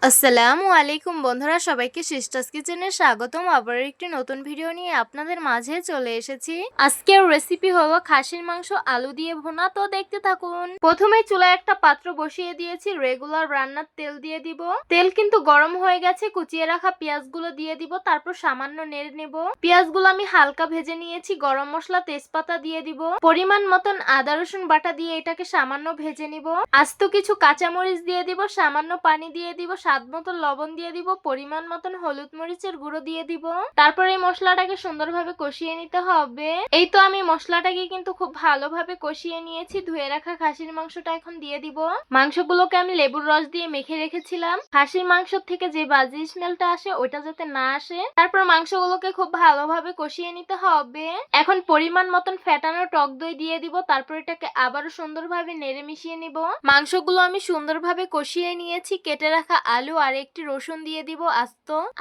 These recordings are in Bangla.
আসসালামু আলাইকুম বন্ধুরা, সবাইকে সিস্টার্স কিচেনে স্বাগতম। আবার একটি নতুন ভিডিও নিয়ে আপনাদের মাঝে চলে এসেছি। আজকের রেসিপি হলো খাসির মাংস আলু দিয়ে ভুনা। তো দেখতে থাকুন। প্রথমে চুলায় একটা পাত্র বসিয়ে দিয়েছি, রেগুলার রান্নার তেল দিয়ে দিব। তেল কিন্তু গরম হয়ে গেছে, কুচিয়ে রাখা পেঁয়াজগুলো দিয়ে দিব, তারপর সামান্য নেড়ে নেব। পেঁয়াজগুলো আমি হালকা ভেজে নিয়েছি। গরম মশলা, তেজপাতা দিয়ে দিব, পরিমাণ মতন আদা রসুন বাটা দিয়ে এটাকে সামান্য ভেজে নিব। আস্ত কিছু কাঁচামরিচ দিয়ে দিব, সামান্য পানি দিয়ে দিব, স্বাদ মতন লবণ দিয়ে দিব, পরিমাণ মতন হলুদ মরিচের গুঁড়ো দিয়ে দিব। তারপর এই মশলাটাকে সুন্দরভাবে কষিয়ে নিতে হবে। এই তো আমি মশলাটাকে কিন্তু খুব ভালোভাবে কষিয়ে নিয়েছি। ধুয়ে রাখা খাসির মাংসটা এখন দিয়ে দিব। মাংসগুলোকে আমি লেবুর রস দিয়ে মেখে রেখেছিলাম। খাসির মাংস থেকে যে বাজে স্মেলটা আসে ওইটা যাতে না আসে, তারপর মাংসগুলোকে খুব ভালোভাবে কষিয়ে নিতে হবে। এখন পরিমাণ মতন ফেটানো টক দই দিয়ে দিব। তারপর এটাকে আবারও সুন্দরভাবে নেড়ে মিশিয়ে নিব। মাংসগুলো আমি সুন্দরভাবে কষিয়ে নিয়েছি। কেটে রাখা আলু আর একটি রসুন দিয়ে দিব।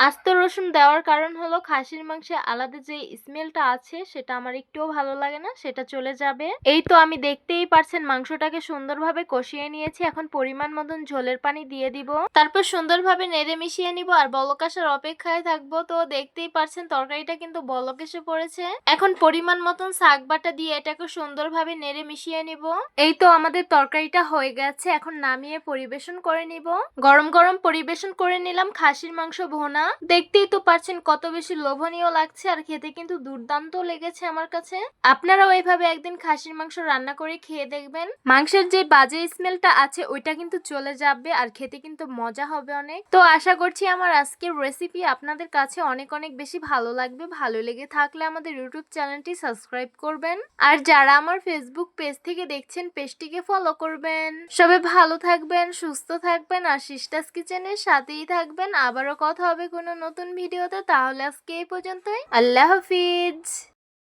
আস্ত রসুন দেওয়ার কারণ হলো খাসির মাংসে আলাদা যে স্মেলটা আছে সেটা আমার একটুও ভালো লাগে না, সেটা চলে যাবে। এই তো আমি দেখতেই পারছেন মাংসটাকে সুন্দরভাবে কষিয়ে নিয়েছি। এখন পরিমাণ মতন ঝোলের পানি দিয়ে দিব। তারপর সুন্দরভাবে নেড়ে মিশিয়ে নিব আর বলক আসার অপেক্ষায় থাকবো। তো দেখতেই পারছেন তরকারিটা কিন্তু বলক এসে পড়েছে। এখন পরিমাণ মতন শাক বাটা দিয়ে এটাকে সুন্দরভাবে নেড়ে মিশিয়ে নিব। এই তো আমাদের তরকারিটা হয়ে গেছে। এখন নামিয়ে পরিবেশন করে নিব। গরম গরম পরিবেশন করে নিলাম খাসির মাংস ভুনা। দেখতেই তো পারছেন কত বেশি লোভনীয় লাগছে, আর খেতে কিন্তু দুর্দান্ত লেগেছে আমার কাছে। আপনারাও এইভাবে একদিন খাসির মাংস রান্না করে খেয়ে দেখবেন। মাংসের যে বাজে স্মেলটা আছে ওইটা কিন্তু চলে যাবে, আর খেতে কিন্তু মজা হবে অনেক। তো আশা করছি আমার আজকের রেসিপি আপনাদের কাছে অনেক অনেক বেশি ভালো লাগবে। ভালো লেগে থাকলে আমাদের ইউটিউব চ্যানেলটি সাবস্ক্রাইব করবেন, আর যারা আমার ফেসবুক পেজ থেকে দেখছেন পেজটিকে ফলো করবেন। সবাই ভালো থাকবেন, সুস্থ থাকবেন, আর সিস্টার্স কিচেনের সাথেই থাকবেন। আবারও কথা হবে কোনো নতুন ভিডিওতে। তাহলে আজকে এই পর্যন্তই। আল্লাহ হাফিজ।